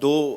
2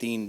3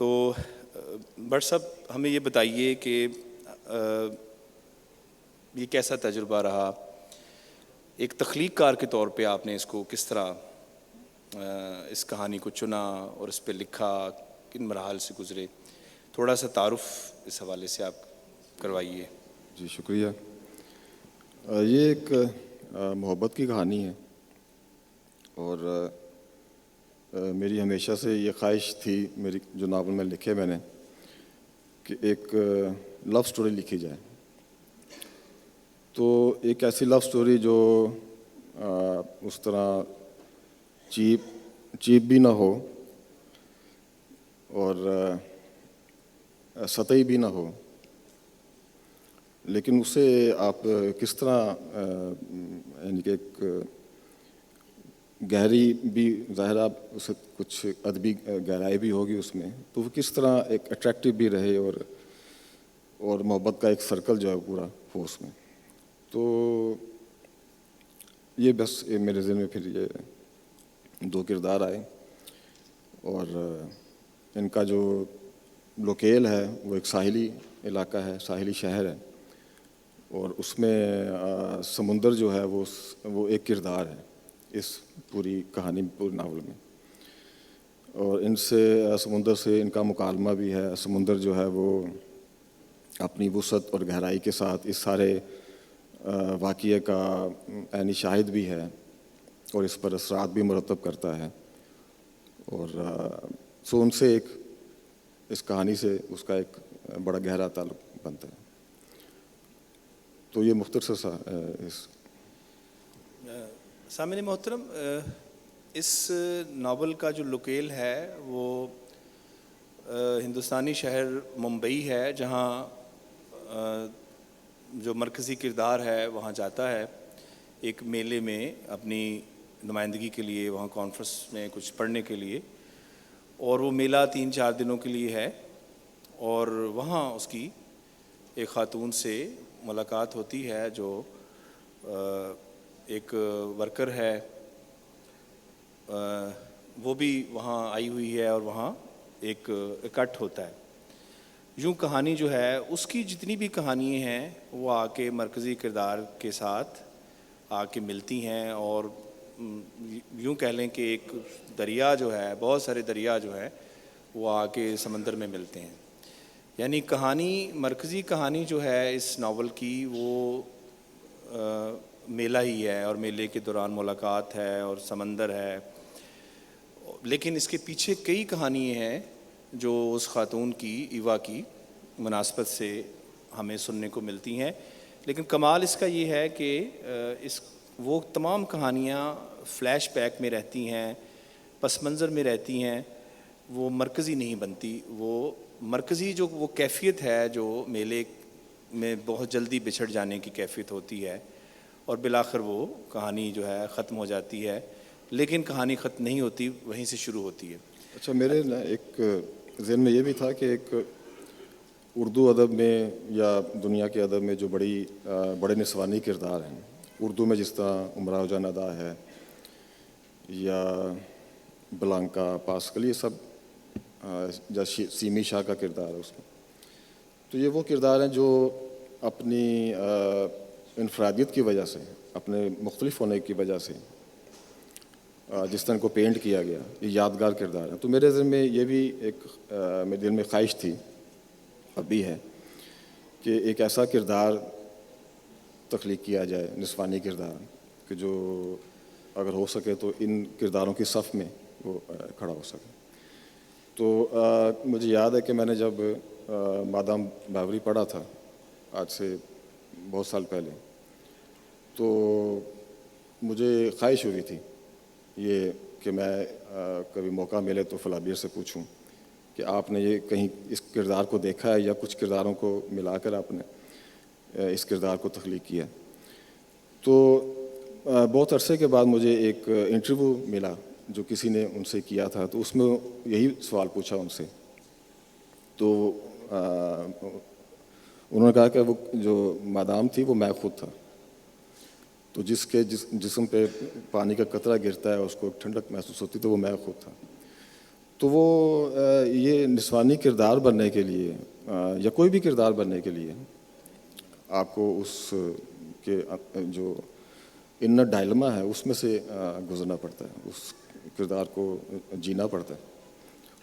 تو بٹ صاحب ہمیں یہ بتائیے کہ یہ کیسا تجربہ رہا، ایک تخلیق کار کے طور پہ آپ نے اس کو کس طرح اس کہانی کو چنا اور اس پہ لکھا، کن مراحل سے گزرے، تھوڑا سا تعارف اس حوالے سے آپ کروائیے. جی شکریہ. یہ ایک محبت کی کہانی ہے، اور میری ہمیشہ سے یہ خواہش تھی، میری جو ناول میں لکھے میں نے، کہ ایک لو سٹوری لکھی جائے. تو ایک ایسی لو سٹوری جو اس طرح چیپ بھی نہ ہو اور سطحی بھی نہ ہو، لیکن اسے آپ کس طرح یعنی کہ ایک گہری بھی، ظاہر آپ اسے کچھ ادبی گہرائی بھی ہوگی اس میں، تو وہ کس طرح ایک اٹریکٹیو بھی رہے اور محبت کا ایک سرکل جو ہے پورا ہو اس میں. تو یہ بس میرے ذہن میں پھر یہ دو کردار آئے، اور ان کا جو لوکیل ہے وہ ایک ساحلی علاقہ ہے، ساحلی شہر ہے، اور اس میں سمندر جو ہے وہ ایک کردار ہے اس پوری کہانی، پوری ناول میں. اور ان سے، سمندر سے ان کا مکالمہ بھی ہے. سمندر جو ہے وہ اپنی وسعت اور گہرائی کے ساتھ اس سارے واقعے کا عینی شاہد بھی ہے، اور اس پر اثرات بھی مرتب کرتا ہے. اور سو ان سے ایک، اس کہانی سے اس کا ایک بڑا گہرا تعلق بنتا ہے. تو یہ مختصر سا اس. سامعین محترم، اس ناول کا جو لوکیل ہے وہ ہندوستانی شہر ممبئی ہے، جہاں جو مرکزی کردار ہے وہاں جاتا ہے ایک میلے میں اپنی نمائندگی کے لیے، وہاں کانفرنس میں کچھ پڑھنے کے لیے، اور وہ میلہ 3-4 دنوں کے لیے ہے. اور وہاں اس کی ایک خاتون سے ملاقات ہوتی ہے جو ایک ورکر ہے، وہ بھی وہاں آئی ہوئی ہے، اور وہاں ایک اکٹھ ہوتا ہے. یوں کہانی جو ہے اس کی جتنی بھی کہانیاں ہیں وہ آ کے مرکزی کردار کے ساتھ آ کے ملتی ہیں، اور یوں کہہ لیں کہ ایک دریا جو ہے، بہت سارے دریا جو ہے وہ آ کے سمندر میں ملتے ہیں. یعنی کہانی، مرکزی کہانی جو ہے اس ناول کی، وہ میلہ ہی ہے، اور میلے کے دوران ملاقات ہے اور سمندر ہے. لیکن اس کے پیچھے کئی کہانیاں ہیں جو اس خاتون کی، ایوا کی مناسبت سے ہمیں سننے کو ملتی ہیں. لیکن کمال اس کا یہ ہے کہ وہ تمام کہانیاں فلیش بیک میں رہتی ہیں، پس منظر میں رہتی ہیں، وہ مرکزی نہیں بنتی. وہ مرکزی جو وہ کیفیت ہے جو میلے میں بہت جلدی بچھڑ جانے کی کیفیت ہوتی ہے، اور بالآخر وہ کہانی جو ہے ختم ہو جاتی ہے. لیکن کہانی ختم نہیں ہوتی، وہیں سے شروع ہوتی ہے. اچھا، میرے ایک ذہن میں یہ بھی تھا کہ ایک اردو ادب میں یا دنیا کے ادب میں جو بڑے نسوانی کردار ہیں، اردو میں جس طرح امراؤ جان ادا ہے یا بلانکا، پاسکل، یہ سب یا سیمی شاہ کا کردار ہے اس میں. تو یہ وہ کردار ہیں جو اپنی انفرادیت کی وجہ سے، اپنے مختلف ہونے کی وجہ سے، جس طرح کو پینٹ کیا گیا، یہ یادگار کردار ہے. تو میرے ذہن میں یہ بھی ایک میرے دل میں خواہش تھی، اب بھی ہے، کہ ایک ایسا کردار تخلیق کیا جائے، نسوانی کردار، کہ جو اگر ہو سکے تو ان کرداروں کی صف میں وہ کھڑا ہو سکے. تو مجھے یاد ہے کہ میں نے جب مادام باوری پڑھا تھا آج سے بہت سال پہلے، تو مجھے خواہش ہوئی تھی یہ کہ میں کبھی موقع ملے تو فلابیر سے پوچھوں کہ آپ نے یہ کہیں اس کردار کو دیکھا ہے یا کچھ کرداروں کو ملا کر آپ نے اس کردار کو تخلیق کیا. تو بہت عرصے کے بعد مجھے ایک انٹرویو ملا جو کسی نے ان سے کیا تھا، تو اس میں یہی سوال پوچھا ان سے. تو انہوں نے کہا کہ وہ جو مادام تھی وہ میں خود تھا. تو جس کے جسم پہ پانی کا قطرہ گرتا ہے اس کو ٹھنڈک محسوس ہوتی، تو وہ میں خود تھا. تو وہ یہ نسوانی کردار بننے کے لیے یا کوئی بھی کردار بننے کے لیے آپ کو اس کے جو انر ڈائلما ہے اس میں سے گزرنا پڑتا ہے، اس کردار کو جینا پڑتا ہے.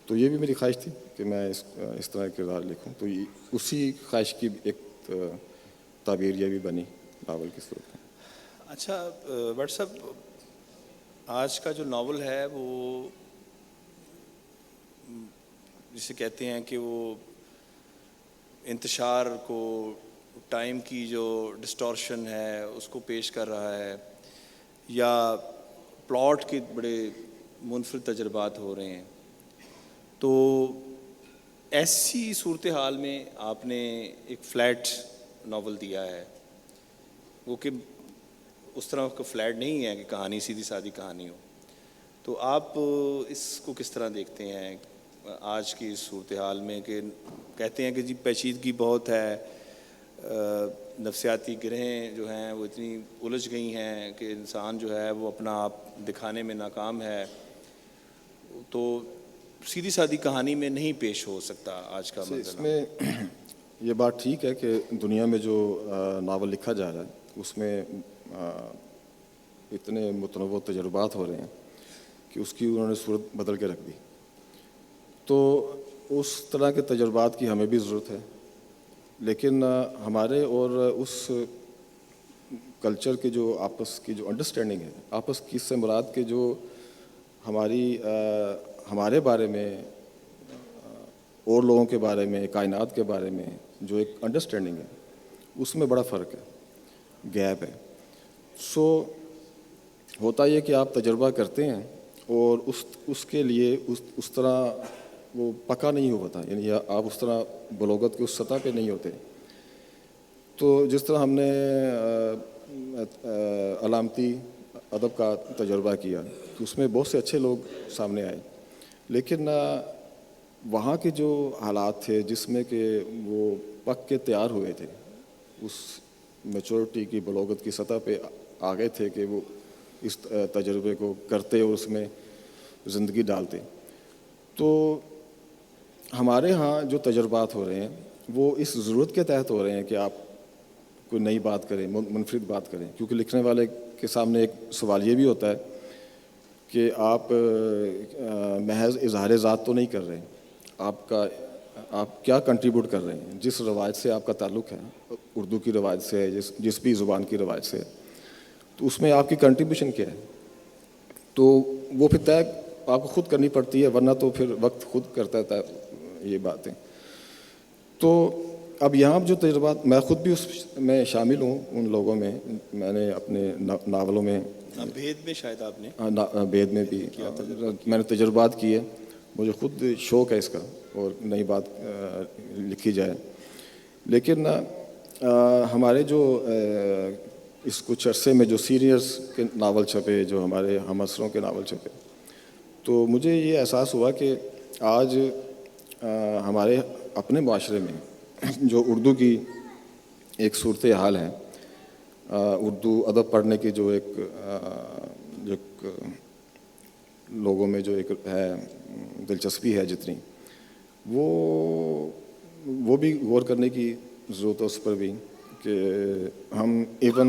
تو یہ بھی میری خواہش تھی کہ میں اس طرح کردار لکھوں. تو اسی خواہش کی ایک تعبیر یہ بھی بنی ناول کی صورت میں. اچھا بٹ صاحب، آج کا جو ناول ہے وہ جسے کہتے ہیں کہ وہ انتشار کو، ٹائم کی جو ڈسٹورشن ہے اس کو پیش کر رہا ہے، یا پلاٹ کے بڑے منفرد تجربات ہو رہے ہیں. تو ایسی صورتحال میں آپ نے ایک فلیٹ ناول دیا ہے، وہ کہ اس طرح کا فلیٹ نہیں ہے کہ کہانی سیدھی سادھی کہانی ہو. تو آپ اس کو کس طرح دیکھتے ہیں آج کی اس صورتحال میں کہ کہتے ہیں کہ جی پیچیدگی بہت ہے، نفسیاتی گرہیں جو ہیں وہ اتنی الجھ گئی ہیں کہ انسان جو ہے وہ اپنا آپ دکھانے میں ناکام ہے، تو سیدھی سادھی کہانی میں نہیں پیش ہو سکتا آج کا منظر. اس میں یہ بات ٹھیک ہے کہ دنیا میں جو ناول لکھا جا رہا ہے اس میں اتنے متنوع تجربات ہو رہے ہیں کہ اس کی انہوں نے صورت بدل کے رکھ دی. تو اس طرح کے تجربات کی ہمیں بھی ضرورت ہے، لیکن ہمارے اور اس کلچر کے جو آپس کی جو انڈرسٹینڈنگ ہے، آپس کی سے مراد کے جو ہمارے بارے میں، اور لوگوں کے بارے میں، کائنات کے بارے میں جو ایک انڈرسٹینڈنگ ہے اس میں بڑا فرق ہے، گیپ ہے. سو ہوتا یہ کہ آپ تجربہ کرتے ہیں اور اس کے لیے اس طرح وہ پکا نہیں ہو پاتا، یعنی آپ اس طرح بلاغت کی اس سطح پہ نہیں ہوتے. تو جس طرح ہم نے علامتی ادب کا تجربہ کیا کہ اس میں بہت سے اچھے لوگ سامنے آئے، لیکن وہاں کے جو حالات تھے جس میں کہ وہ پک کے تیار ہوئے تھے، اس میچورٹی کی بلاغت کی سطح پہ آ گئے تھے کہ وہ اس تجربے کو کرتے اور اس میں زندگی ڈالتے. تو ہمارے ہاں جو تجربات ہو رہے ہیں وہ اس ضرورت کے تحت ہو رہے ہیں کہ آپ کوئی نئی بات کریں، منفرد بات کریں، کیونکہ لکھنے والے کے سامنے ایک سوال یہ بھی ہوتا ہے کہ آپ محض اظہار ذات تو نہیں کر رہے، آپ کیا کنٹریبیوٹ کر رہے ہیں. جس روایت سے آپ کا تعلق ہے، اردو کی روایت سے ہے، جس بھی زبان کی روایت سے ہے، تو اس میں آپ کی کنٹریبیوشن کیا ہے. تو وہ پھر طے آپ کو خود کرنی پڑتی ہے، ورنہ تو پھر وقت خود کرتا ہے یہ باتیں. تو اب یہاں جو تجربات، میں خود بھی اس میں شامل ہوں ان لوگوں میں. میں نے اپنے ناولوں میں، بھید میں شاید آپ نے، بید میں بھی میں نے تجربات کیے. مجھے خود شوق ہے اس کا اور نئی بات لکھی جائے. لیکن ہمارے جو اس کچھ عرصے میں جو سینئرز کے ناول چھپے، جو ہمارے ہم عصروں کے ناول چھپے، تو مجھے یہ احساس ہوا کہ آج ہمارے اپنے معاشرے میں جو اردو کی ایک صورتحال ہے، اردو ادب پڑھنے کی جو ایک لوگوں میں جو ایک ہے دلچسپی ہے جتنی، وہ بھی غور کرنے کی ضرورت ہے اس پر بھی کہ ہم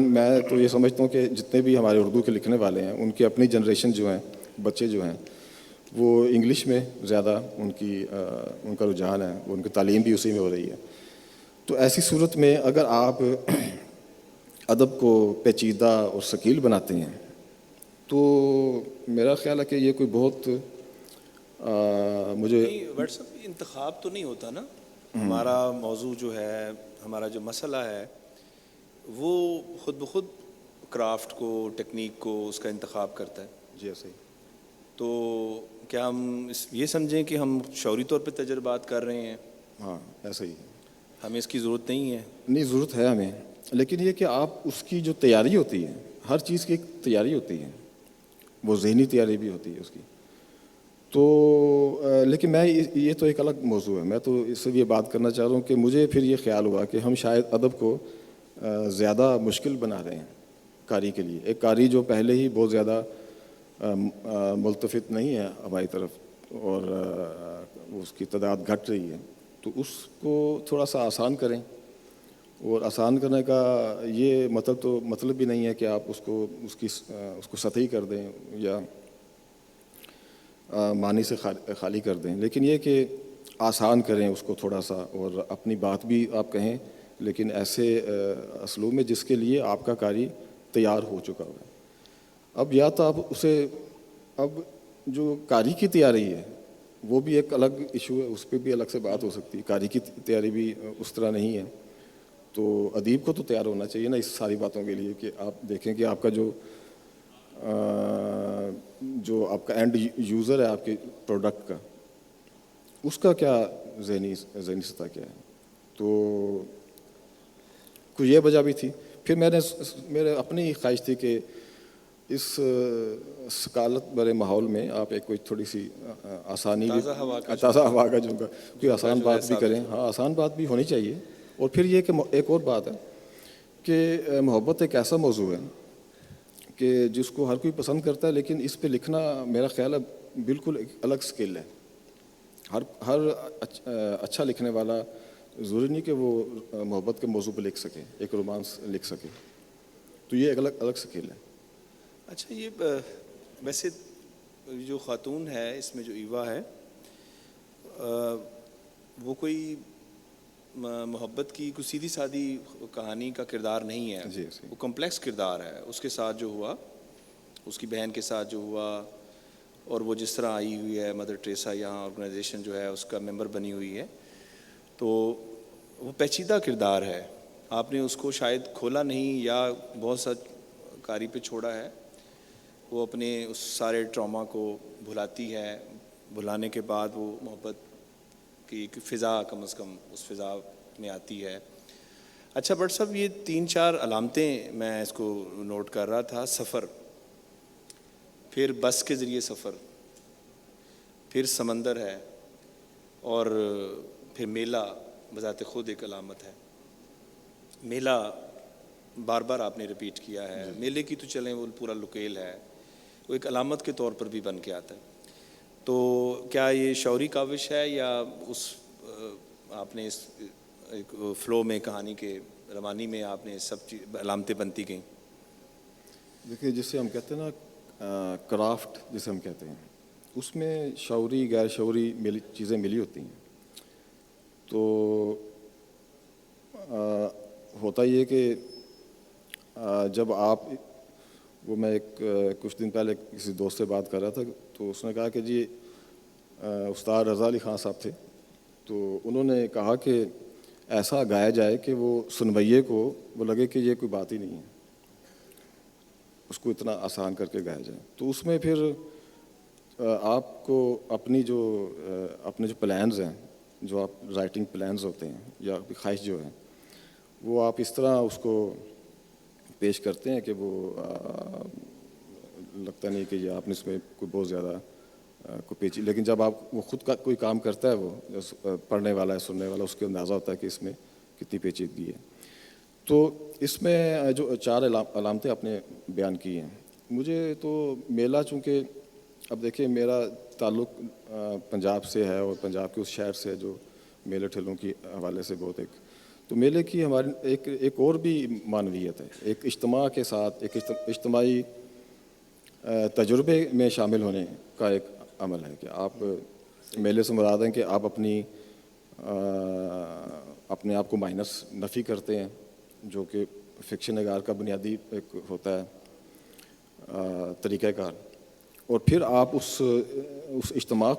میں تو یہ سمجھتا ہوں کہ جتنے بھی ہمارے اردو کے لکھنے والے ہیں ان کی اپنی جنریشن جو ہیں، بچے جو ہیں، وہ انگلش میں زیادہ ان کا رجحان ہے، ان کی تعلیم بھی اسی میں ہو رہی ہے. تو ایسی صورت میں اگر آپ ادب کو پیچیدہ اور ثقیل بناتے ہیں تو میرا خیال ہے کہ یہ کوئی بہت مجھے انتخاب تو نہیں ہوتا نا. ہمارا موضوع جو ہے، ہمارا جو مسئلہ ہے، وہ خود بخود کرافٹ کو، ٹیکنیک کو، اس کا انتخاب کرتا ہے. جی ایسے ہی. تو کیا ہم یہ سمجھیں کہ ہم شعوری طور پہ تجربات کر رہے ہیں؟ ہاں ایسا ہی. ہمیں اس کی ضرورت نہیں ہے. نہیں، ضرورت ہے ہمیں، لیکن یہ کہ آپ اس کی جو تیاری ہوتی ہے، ہر چیز کی ایک تیاری ہوتی ہے، وہ ذہنی تیاری بھی ہوتی ہے اس کی. تو لیکن یہ تو ایک الگ موضوع ہے. میں تو اس سے یہ بات کرنا چاہ رہا ہوں کہ مجھے پھر یہ خیال ہوا کہ ہم شاید ادب کو زیادہ مشکل بنا رہے ہیں قاری کے لیے. ایک قاری جو پہلے ہی بہت زیادہ ملتفت نہیں ہے ہماری طرف اور اس کی تعداد گھٹ رہی ہے، تو اس کو تھوڑا سا آسان کریں. اور آسان کرنے کا یہ مطلب بھی نہیں ہے کہ آپ اس کو سطحی کر دیں یا معنی سے خالی کر دیں، لیکن یہ کہ آسان کریں اس کو تھوڑا سا، اور اپنی بات بھی آپ کہیں لیکن ایسے اسلوب میں جس کے لیے آپ کا قاری تیار ہو چکا ہو. اب یا تو آپ اسے، اب جو قاری کی تیاری ہے وہ بھی ایک الگ ایشو ہے، اس پہ بھی الگ سے بات ہو سکتی ہے. قاری کی تیاری بھی اس طرح نہیں ہے، تو ادیب کو تو تیار ہونا چاہیے نا اس ساری باتوں کے لیے، کہ آپ دیکھیں کہ آپ کا جو آپ کا اینڈ یوزر ہے آپ کے پروڈکٹ کا، اس کا کیا ذہنی سطح کیا ہے. تو کچھ یہ وجہ بھی تھی. پھر میرے اپنی خواہش تھی کہ اس ثقالت بھرے ماحول میں آپ ایک کوئی تھوڑی سی آسانی بھی، تازہ ہوا کا جو کوئی آسان بات بھی کریں. ہاں آسان بات بھی ہونی چاہیے. اور پھر یہ کہ ایک اور بات ہے کہ محبت ایک ایسا موضوع ہے کہ جس کو ہر کوئی پسند کرتا ہے، لیکن اس پہ لکھنا میرا خیال ہے بالکل ایک الگ سکل ہے. ہر اچھا لکھنے والا ضروری نہیں کہ وہ محبت کے موضوع پہ لکھ سکے، ایک رومانس لکھ سکے. تو یہ ایک الگ سکل ہے. اچھا، یہ ویسے جو خاتون ہے اس میں جو ایوا ہے، وہ کوئی محبت کی کوئی سیدھی سادی کہانی کا کردار نہیں ہے. جی وہ کمپلیکس کردار ہے. اس کے ساتھ جو ہوا، اس کی بہن کے ساتھ جو ہوا، اور وہ جس طرح آئی ہوئی ہے مدر ٹریسا یہاں آرگنائزیشن جو ہے اس کا ممبر بنی ہوئی ہے، تو وہ پیچیدہ کردار ہے. آپ نے اس کو شاید کھولا نہیں یا بہت سا قاری پہ چھوڑا ہے. وہ اپنے اس سارے ٹراما کو بھلاتی ہے. بھلانے کے بعد وہ محبت کی ایک فضا کم از کم اس فضا میں آتی ہے. اچھا بٹ صاحب، یہ 3-4 علامتیں میں اس کو نوٹ کر رہا تھا. سفر، پھر بس کے ذریعے سفر، پھر سمندر ہے، اور پھر میلہ بذات خود ایک علامت ہے. میلہ بار بار آپ نے ریپیٹ کیا ہے. میلے کی تو چلیں وہ پورا لکیل ہے، وہ ایک علامت کے طور پر بھی بن کے آتا ہے. تو کیا یہ شعوری کاوش ہے یا اس آپ نے اس ایک فلو میں کہانی کے روانی میں آپ نے سب چیز علامتیں بنتی گئیں؟ دیکھیے، جسے ہم کہتے ہیں نا کرافٹ جسے ہم کہتے ہیں، اس میں شعوری غیر شعوری چیزیں ملی ہوتی ہیں. تو ہوتا یہ کہ جب آپ، وہ میں کچھ دن پہلے کسی دوست سے بات کر رہا تھا، تو اس نے کہا کہ جی استاد رضا علی خان صاحب تھے، تو انہوں نے کہا کہ ایسا گایا جائے کہ وہ سنویے کو وہ لگے کہ یہ کوئی بات ہی نہیں ہے، اس کو اتنا آسان کر کے گایا جائے. تو اس میں پھر آپ کو اپنے جو پلانز ہیں، جو آپ رائٹنگ پلانز ہوتے ہیں یا خواہش جو ہے، وہ آپ اس طرح اس کو پیش کرتے ہیں کہ وہ لگتا نہیں کہ یہ آپ نے اس میں کوئی بہت زیادہ کوئی پیچی. لیکن جب آپ وہ خود کا کوئی کام کرتا ہے، وہ پڑھنے والا ہے، سننے والا، اس کو اندازہ ہوتا ہے کہ اس میں کتنی پیچیدگی ہے. تو اس میں جو 4 علامتیں آپ نے بیان کی ہیں، مجھے تو میلہ، چونکہ اب دیکھیں میرا تعلق پنجاب سے ہے اور پنجاب کے اس شہر سے جو میلے ٹھیلوں کی حوالے سے بہت تو میلے کی ہماری ایک اور بھی معنویت ہے. ایک اجتماع کے ساتھ ایک اجتماعی تجربے میں شامل ہونے کا ایک عمل ہے کہ آپ میلے سے مراد ہیں کہ آپ اپنے آپ کو مائنس نفی کرتے ہیں، جو کہ فکشن نگار کا بنیادی ایک ہوتا ہے طریقہ کار، اور پھر آپ اس اجتماع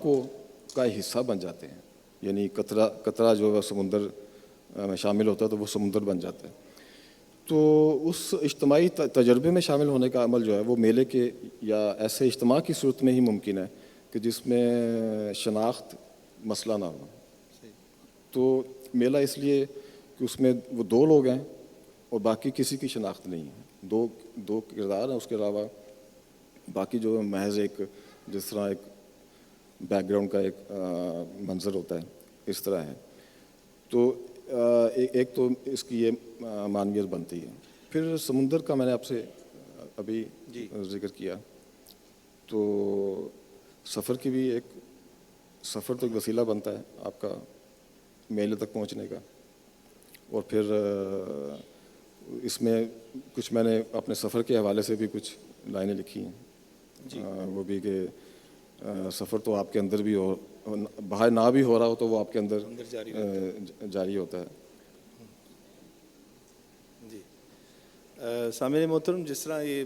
کا حصہ بن جاتے ہیں. یعنی قطرہ جو ہے سمندر میں شامل ہوتا ہے تو وہ سمندر بن جاتا ہے. تو اس اجتماعی تجربے میں شامل ہونے کا عمل جو ہے وہ میلے کے یا ایسے اجتماع کی صورت میں ہی ممکن ہے کہ جس میں شناخت مسئلہ نہ ہو. تو میلہ اس لیے کہ اس میں وہ 2 لوگ ہیں اور باقی کسی کی شناخت نہیں ہے. دو کردار ہیں، اس کے علاوہ باقی جو محض ایک جس طرح ایک بیک گراؤنڈ کا ایک منظر ہوتا ہے، اس طرح ہے. تو ایک تو اس کی یہ معنویت بنتی ہے. پھر سمندر کا میں نے آپ سے ابھی ذکر کیا، تو سفر کی بھی ایک سفر تو ایک وسیلہ بنتا ہے آپ کا میلے تک پہنچنے کا، اور پھر اس میں کچھ میں نے اپنے سفر کے حوالے سے بھی کچھ لائنیں لکھی ہیں، وہ بھی کہ سفر تو آپ کے اندر بھی ہو، باہر نہ بھی ہو رہا ہو تو وہ آپ کے اندر جاری ہوتا ہے۔ جی سامعین محترم، جس طرح یہ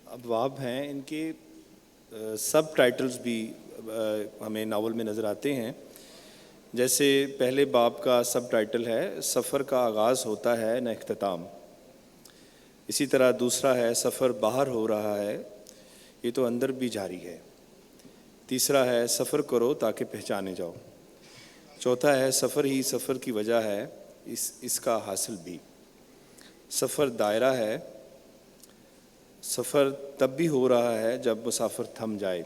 ابواب ہیں، ان کے سب ٹائٹلز بھی ہمیں ناول میں نظر آتے ہیں۔ جیسے پہلے باب کا سب ٹائٹل ہے سفر کا آغاز ہوتا ہے نہ اختتام، اسی طرح دوسرا ہے سفر باہر ہو رہا ہے یہ تو اندر بھی جاری ہے، تیسرا ہے سفر کرو تاکہ پہچانے جاؤ، چوتھا ہے سفر ہی سفر کی وجہ ہے اس کا حاصل بھی، سفر دائرہ ہے، سفر تب بھی ہو رہا ہے جب مسافر تھم جائے،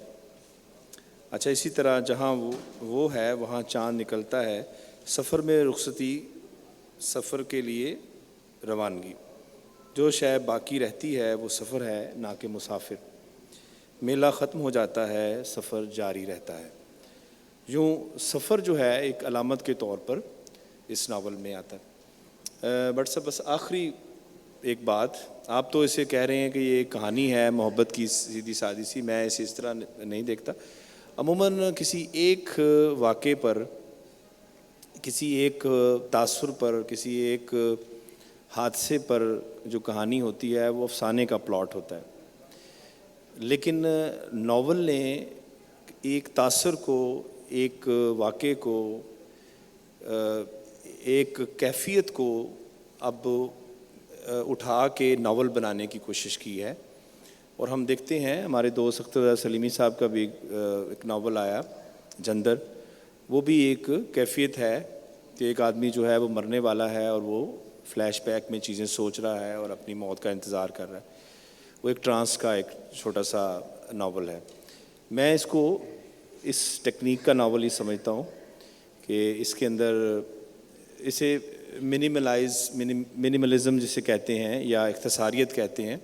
اچھا اسی طرح جہاں وہ ہے وہاں چاند نکلتا ہے، سفر میں رخصتی سفر کے لیے روانگی، جو شے باقی رہتی ہے وہ سفر ہے نہ کہ مسافر، میلہ ختم ہو جاتا ہے سفر جاری رہتا ہے۔ یوں سفر جو ہے ایک علامت کے طور پر اس ناول میں آتا ہے۔ بٹ سب بس آخری ایک بات، آپ تو اسے کہہ رہے ہیں کہ یہ کہانی ہے محبت کی سیدھی سادی سی، میں اسے اس طرح نہیں دیکھتا۔ عموماً کسی ایک واقعے پر، کسی ایک تاثر پر، کسی ایک حادثے پر جو کہانی ہوتی ہے وہ افسانے کا پلاٹ ہوتا ہے، لیکن ناول نے ایک تاثر کو، ایک واقعے کو، ایک کیفیت کو اب اٹھا کے ناول بنانے کی کوشش کی ہے، اور ہم دیکھتے ہیں ہمارے دوست اختر سلیمی صاحب کا بھی ایک ناول آیا جندر، وہ بھی ایک کیفیت ہے کہ ایک آدمی جو ہے وہ مرنے والا ہے اور وہ فلیش بیک میں چیزیں سوچ رہا ہے اور اپنی موت کا انتظار کر رہا ہے، وہ ایک ٹرانس کا ایک چھوٹا سا ناول ہے۔ میں اس کو اس ٹیکنیک کا ناول ہی سمجھتا ہوں کہ اس کے اندر اسے منیملزم جسے کہتے ہیں یا اختصاریت کہتے ہیں،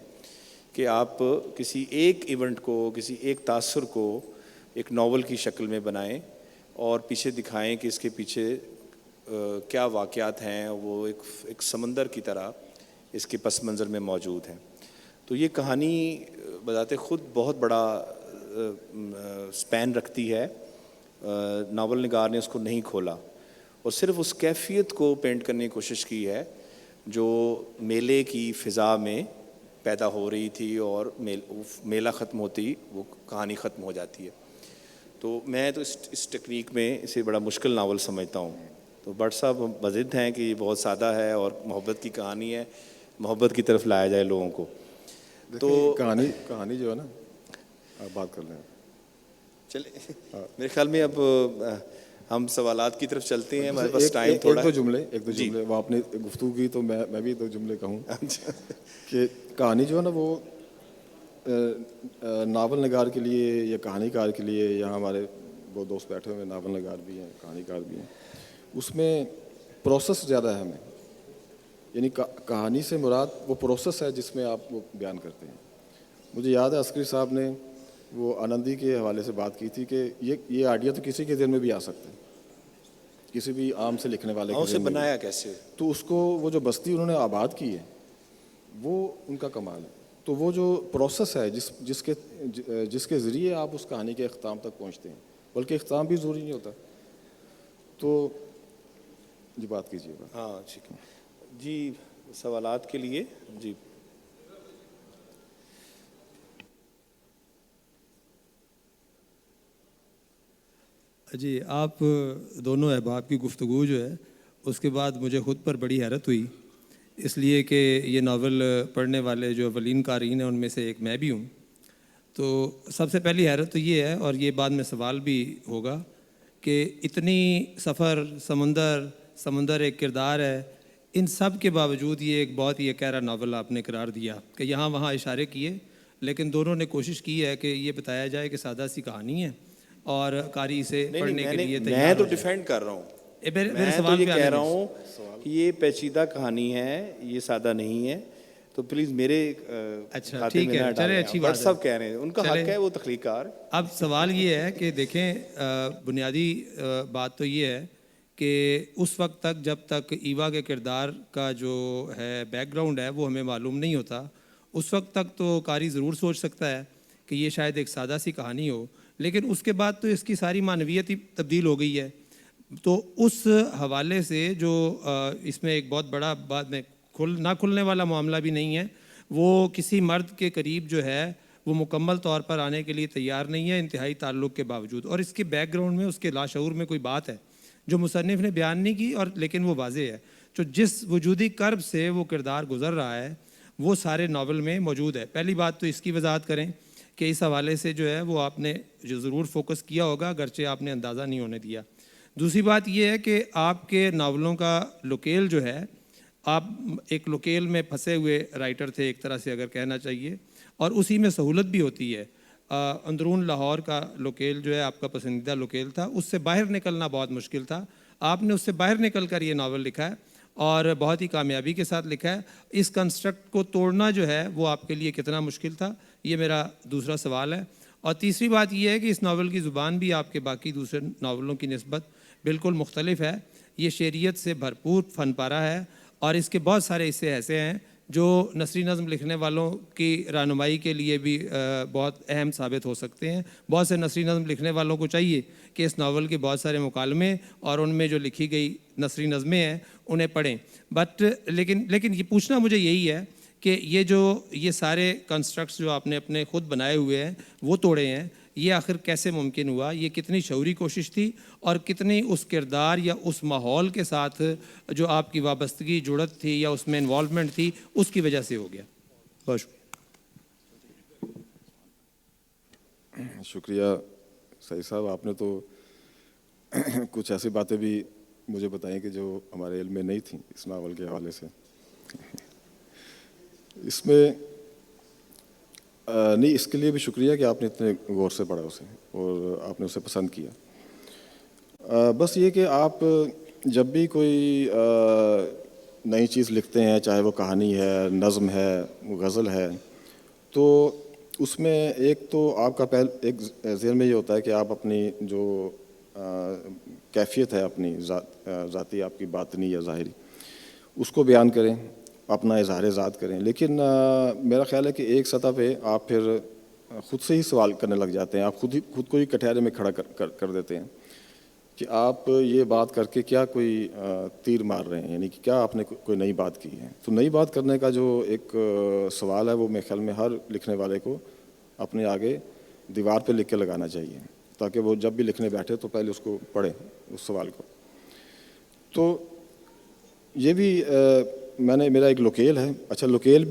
کہ آپ کسی ایک ایونٹ کو، کسی ایک تاثر کو ایک ناول کی شکل میں بنائیں اور پیچھے دکھائیں کہ اس کے پیچھے کیا واقعات ہیں، وہ ایک سمندر کی طرح اس کے پس منظر میں موجود ہیں۔ تو یہ کہانی بذات خود بہت بڑا سپین رکھتی ہے، ناول نگار نے اس کو نہیں کھولا اور صرف اس کیفیت کو پینٹ کرنے کی کوشش کی ہے جو میلے کی فضا میں پیدا ہو رہی تھی، اور میلہ ختم ہوتی وہ کہانی ختم ہو جاتی ہے۔ تو میں تو اس ٹیکنیک میں اسے بڑا مشکل ناول سمجھتا ہوں۔ تو بٹ صاحب بضد ہیں کہ یہ بہت سادہ ہے اور محبت کی کہانی ہے، محبت کی طرف لایا جائے لوگوں کو۔ تو کہانی جو ہے نا، آپ بات کر لیں چلے میرے خیال میں اب ہم سوالات کی طرف چلتے ہیں، ہمارے پاس ٹائم تھوڑا ہے۔ ایک دو جملے وہ آپ نے گفتگو کی تو میں بھی دو جملے کہوں کہ کہانی جو ہے نا وہ ناول نگار کے لیے یا کہانی کار کے لیے، یہاں ہمارے وہ دوست بیٹھے ہوئے ناول نگار بھی ہیں، کہانی کار بھی ہیں، اس میں پروسیس زیادہ ہے ہمیں، یعنی کہانی سے مراد وہ پروسیس ہے جس میں آپ وہ بیان کرتے ہیں۔ مجھے یاد ہے عسکری صاحب نے وہ آنندی کے حوالے سے بات کی تھی کہ یہ آئیڈیا تو کسی کے ذہن میں بھی آ سکتا ہے، کسی بھی عام سے لکھنے والے کے ذہن میں بنایا کیسے، تو اس کو وہ جو بستی انہوں نے آباد کی ہے وہ ان کا کمال ہے۔ تو وہ جو پروسیس ہے جس کے ذریعے آپ اس کہانی کے اختتام تک پہنچتے ہیں، بلکہ اختتام بھی ضروری نہیں ہوتا، تو جی بات کیجیے گا۔ ہاں ٹھیک ہے جی، سوالات کے لیے جی۔ جی آپ دونوں احباب کی گفتگو جو ہے اس کے بعد مجھے خود پر بڑی حیرت ہوئی، اس لیے کہ یہ ناول پڑھنے والے جو اولین قارئین ہیں ان میں سے ایک میں بھی ہوں۔ تو سب سے پہلی حیرت تو یہ ہے، اور یہ بعد میں سوال بھی ہوگا، کہ اتنی سفر، سمندر ایک کردار ہے، ان سب کے باوجود یہ ایک بہت ہی گہرا ناول آپ نے قرار دیا کہ یہاں وہاں اشارے کیے، لیکن دونوں نے کوشش کی ہے کہ یہ بتایا جائے کہ سادہ سی کہانی ہے اور قاری سے پڑھنے کے لیے تیار میں تو ڈیفینڈ کر رہا ہوں، میں تو یہ کہہ رہا ہوں کہ یہ پیچیدہ کہانی ہے، یہ سادہ نہیں ہے، تو پلیز میرے اچھا کھاتے ٹھیک میں ہے، نہ چلے ڈالیں اچھی آپ، بات بٹ ہے. سب کہہ رہے ہیں ان کا چلے. حق ہے، وہ تخلیق کار. اب سوال یہ ہے کہ دیکھیں بنیادی بات تو یہ ہے کہ اس وقت تک جب تک ایوا کے کردار کا جو ہے بیک گراؤنڈ ہے وہ ہمیں معلوم نہیں ہوتا، اس وقت تک تو قاری ضرور سوچ سکتا ہے کہ یہ شاید ایک سادہ سی کہانی ہو، لیکن اس کے بعد تو اس کی ساری معنویت ہی تبدیل ہو گئی ہے. تو اس حوالے سے جو اس میں ایک بہت بڑا بعد میں نہ کھلنے والا معاملہ بھی نہیں ہے، وہ کسی مرد کے قریب جو ہے وہ مکمل طور پر آنے کے لیے تیار نہیں ہے انتہائی تعلق کے باوجود. اور اس کے بیک گراؤنڈ میں اس کے لاشعور میں کوئی بات ہے جو مصنف نے بیان نہیں کی، اور لیکن وہ واضح ہے. جو جس وجودی کرب سے وہ کردار گزر رہا ہے وہ سارے ناول میں موجود ہے. پہلی بات تو اس کی وضاحت کریں کہ اس حوالے سے جو ہے وہ آپ نے جو ضرور فوکس کیا ہوگا، اگرچہ آپ نے اندازہ نہیں ہونے دیا. دوسری بات یہ ہے کہ آپ کے ناولوں کا لوکیل جو ہے، آپ ایک لوکیل میں پھنسے ہوئے رائٹر تھے ایک طرح سے اگر کہنا چاہیے، اور اسی میں سہولت بھی ہوتی ہے. اندرون لاہور کا لوکیل جو ہے آپ کا پسندیدہ لوکیل تھا، اس سے باہر نکلنا بہت مشکل تھا. آپ نے اس سے باہر نکل کر یہ ناول لکھا ہے اور بہت ہی کامیابی کے ساتھ لکھا ہے. اس کنسٹرکٹ کو توڑنا جو ہے وہ آپ کے لیے کتنا مشکل تھا، یہ میرا دوسرا سوال ہے. اور تیسری بات یہ ہے کہ اس ناول کی زبان بھی آپ کے باقی دوسرے ناولوں کی نسبت بالکل مختلف ہے. یہ شعریت سے بھرپور فن پارہ ہے، اور اس کے بہت سارے حصے ایسے ہیں جو نثری نظم لکھنے والوں کی رہنمائی کے لیے بھی بہت اہم ثابت ہو سکتے ہیں. بہت سے نثری نظم لکھنے والوں کو چاہیے کہ اس ناول کے بہت سارے مکالمے اور ان میں جو لکھی گئی نثری نظمیں ہیں انہیں پڑھیں. لیکن یہ پوچھنا مجھے یہی ہے کہ یہ سارے کنسٹرکٹس جو آپ نے اپنے خود بنائے ہوئے ہیں وہ توڑے ہیں، یہ آخر کیسے ممکن ہوا؟ یہ کتنی شعوری کوشش تھی اور کتنی اس کردار یا اس ماحول کے ساتھ جو آپ کی وابستگی جڑت تھی یا اس میں انوالومنٹ تھی اس کی وجہ سے ہو گیا؟ بہت شکریہ. شکریہ سعید صاحب، آپ نے تو کچھ ایسی باتیں بھی مجھے بتائیں کہ جو ہمارے علم میں نہیں تھیں اس ناول کے حوالے سے. اس میں نہیں، اس کے لیے بھی شکریہ کہ آپ نے اتنے غور سے پڑھا اسے اور آپ نے اسے پسند کیا. بس یہ کہ آپ جب بھی کوئی نئی چیز لکھتے ہیں، چاہے وہ کہانی ہے، نظم ہے، غزل ہے، تو اس میں ایک تو آپ کا ایک ذہن میں یہ ہوتا ہے کہ آپ اپنی جو کیفیت ہے، اپنی ذاتی آپ کی باطنی یا ظاہری، اس کو بیان کریں، اپنا اظہار ذات کریں. لیکن میرا خیال ہے کہ ایک سطح پہ آپ پھر خود سے ہی سوال کرنے لگ جاتے ہیں، آپ خود کو ہی کٹہرے میں کھڑا کر دیتے ہیں کہ آپ یہ بات کر کے کیا کوئی تیر مار رہے ہیں، یعنی کہ کیا آپ نے کوئی نئی بات کی ہے. تو نئی بات کرنے کا جو ایک سوال ہے وہ میرے خیال میں ہر لکھنے والے کو اپنے آگے دیوار پہ لکھ کے لگانا چاہیے، تاکہ وہ جب بھی لکھنے بیٹھے تو پہلے اس کو پڑھیں، اس سوال کو. تو یہ بھی میرا ایک لوکیل ہے. اچھا، لوکیل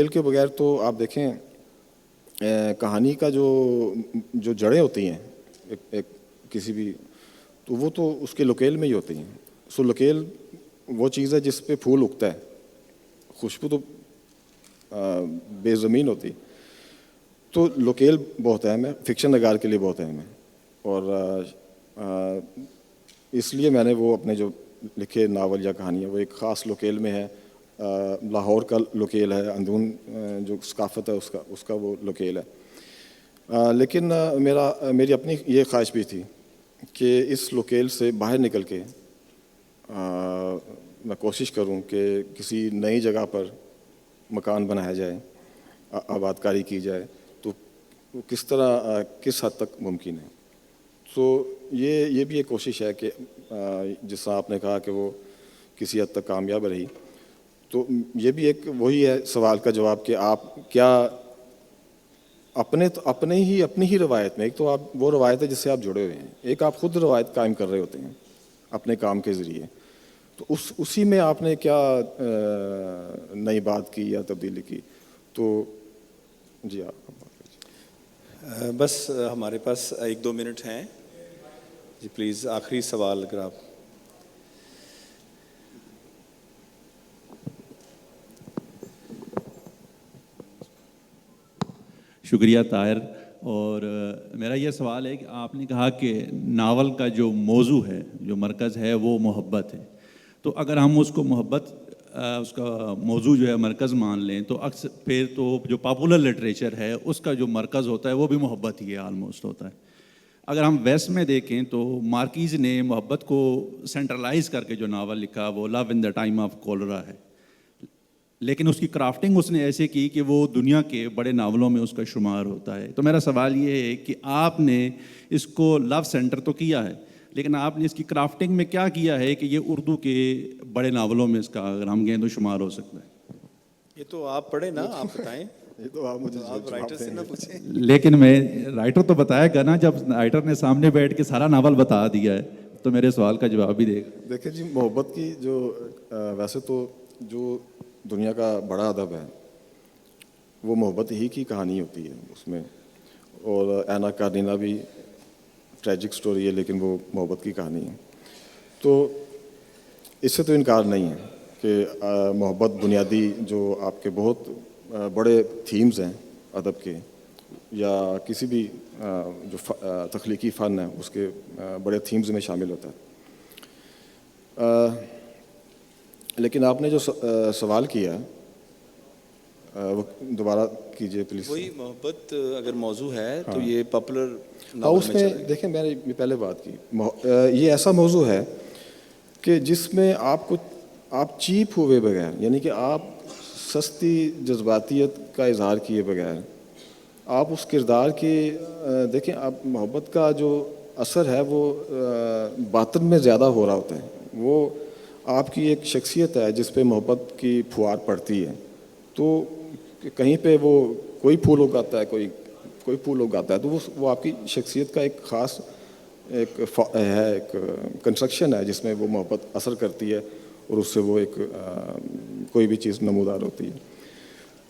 کے بغیر تو آپ دیکھیں کہانی کا جو جڑیں ہوتی ہیں ایک کسی بھی، تو وہ تو اس کے لوکیل میں ہی ہوتی ہیں. سو لوکیل وہ چیز ہے جس پہ پھول اگتا ہے، خوشبو تو بے زمین ہوتی. تو لوکیل بہت اہم ہے، فکشن نگار کے لیے بہت اہم ہے. اور اس لیے میں نے وہ اپنے جو لکھے ناول یا کہانیاں وہ ایک خاص لوکیل میں ہے. لاہور کا لوکیل ہے، اندرون جو ثقافت ہے اس کا وہ لوکیل ہے. لیکن میری اپنی یہ خواہش بھی تھی کہ اس لوکیل سے باہر نکل کے میں کوشش کروں کہ کسی نئی جگہ پر مکان بنایا جائے، آباد کاری کی جائے. تو کس طرح، کس حد تک ممکن ہے. تو یہ بھی ایک کوشش ہے کہ جس طرح آپ نے کہا کہ وہ کسی حد تک کامیاب رہی، تو یہ بھی ایک وہی ہے سوال کا جواب کہ آپ کیا اپنی ہی روایت میں، ایک تو آپ وہ روایت ہے جس سے آپ جڑے ہوئے ہیں، ایک آپ خود روایت قائم کر رہے ہوتے ہیں اپنے کام کے ذریعے. تو اسی میں آپ نے کیا نئی بات کی یا تبدیلی کی. تو جی آپ بس ہمارے پاس 1-2 منٹ ہیں جی، پلیز آخری سوال اگر آپ. شکریہ طاہر. اور میرا یہ سوال ہے کہ آپ نے کہا کہ ناول کا جو موضوع ہے، جو مرکز ہے وہ محبت ہے. تو اگر ہم اس کو محبت اس کا موضوع جو ہے مرکز مان لیں تو اکثر پھر تو جو پاپولر لٹریچر ہے اس کا جو مرکز ہوتا ہے وہ بھی محبت ہی ہے آلموسٹ ہوتا ہے. اگر ہم ویسٹ میں دیکھیں تو مارکیز نے محبت کو سینٹرلائز کر کے جو ناول لکھا وہ لو ان دا ٹائم آف کولرا ہے, لیکن اس کی کرافٹنگ اس نے ایسے کی کہ وہ دنیا کے بڑے ناولوں میں اس کا شمار ہوتا ہے. تو میرا سوال یہ ہے کہ آپ نے اس کو لو سینٹر تو کیا ہے, لیکن آپ نے اس کی کرافٹنگ میں کیا کیا ہے کہ یہ اردو کے بڑے ناولوں میں اس کا اگر ہم گئیں تو شمار ہو سکتا ہے؟ یہ تو آپ پڑھیں نا, آپ بتائیں. یہ تو آپ مجھے آپ رائٹر سے نہ پوچھیں. لیکن میں رائٹر تو بتایا گا نا, جب رائٹر نے سامنے بیٹھ کے سارا ناول بتا دیا ہے تو میرے سوال کا جواب بھی دے گا. دیکھیں جی, محبت کی جو ویسے تو جو دنیا کا بڑا ادب ہے وہ محبت ہی کی کہانی ہوتی ہے اس میں, اور اینا کارنینا بھی ٹریجک سٹوری ہے لیکن وہ محبت کی کہانی ہے. تو اس سے تو انکار نہیں ہے کہ محبت بنیادی جو آپ کے بہت بڑے تھیمز ہیں ادب کے یا کسی بھی جو تخلیقی فن ہے اس کے بڑے تھیمز میں شامل ہوتا ہے. لیکن آپ نے جو سوال کیا وہ دوبارہ کیجئے پلیز. وہی محبت اگر موضوع ہے تو یہ پاپولر ہاں, ناول اس میں دیکھیں میں نے پہلے بات کی, یہ ایسا موضوع ہے کہ جس میں آپ چیپ ہوئے بغیر, یعنی کہ آپ سستی جذباتیت کا اظہار کیے بغیر آپ اس کردار کی دیکھیں, آپ محبت کا جو اثر ہے وہ باطن میں زیادہ ہو رہا ہوتا ہے. وہ آپ کی ایک شخصیت ہے جس پہ محبت کی پھوار پڑتی ہے. تو کہیں پہ وہ کوئی پھول اگاتا ہے, کوئی پھول اگاتا ہے, تو وہ آپ کی شخصیت کا ایک خاص ایک کنسٹرکشن ہے جس میں وہ محبت اثر کرتی ہے اور اس سے وہ ایک کوئی بھی چیز نمودار ہوتی ہے.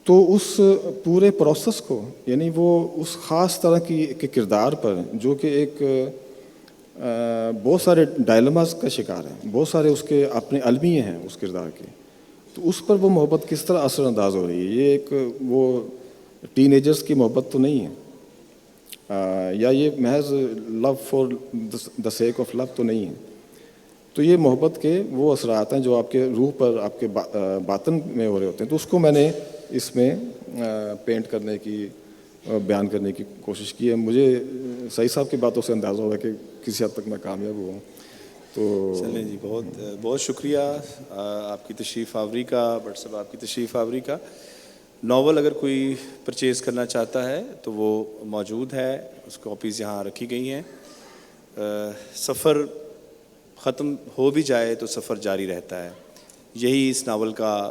تو اس پورے پروسیس کو, یعنی وہ اس خاص طرح کے کردار پر جو کہ ایک بہت سارے ڈائلماز کا شکار ہے, بہت سارے اس کے اپنے المیے ہیں اس کردار کے, تو اس پر وہ محبت کس طرح اثر انداز ہو رہی ہے. یہ ایک وہ ٹین ایجرز کی محبت تو نہیں ہے, یا یہ محض love for the sake of لو تو نہیں ہے. تو یہ محبت کے وہ اثرات ہیں جو آپ کے روح پر, آپ کے باطن میں ہو رہے ہوتے ہیں. تو اس کو میں نے اس میں پینٹ کرنے کی, بیان کرنے کی کوشش کی ہے. مجھے سعید صاحب کی باتوں سے اندازہ ہوگا کہ کسی حد تک میں کامیاب ہوا ہوں. تو چلیں جی, بہت شکریہ آپ کی تشریف آوری کا, بٹ صاحب آپ کی تشریف آوری کا. ناول اگر کوئی پرچیز کرنا چاہتا ہے تو وہ موجود ہے, اس کاپیز یہاں رکھی گئی ہیں. سفر ختم ہو بھی جائے تو سفر جاری رہتا ہے, یہی اس ناول کا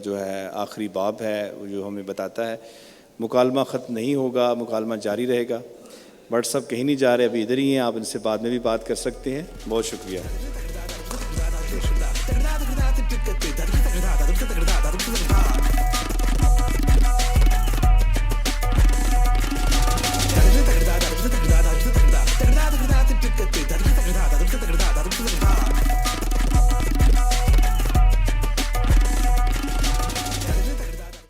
جو ہے آخری باب ہے جو ہمیں بتاتا ہے مکالمہ ختم نہیں ہوگا, مکالمہ جاری رہے گا. بٹ صاحب کہیں نہیں جا رہے, ابھی ادھر ہی ہیں, آپ ان سے بعد میں بھی بات کر سکتے ہیں. بہت شکریہ.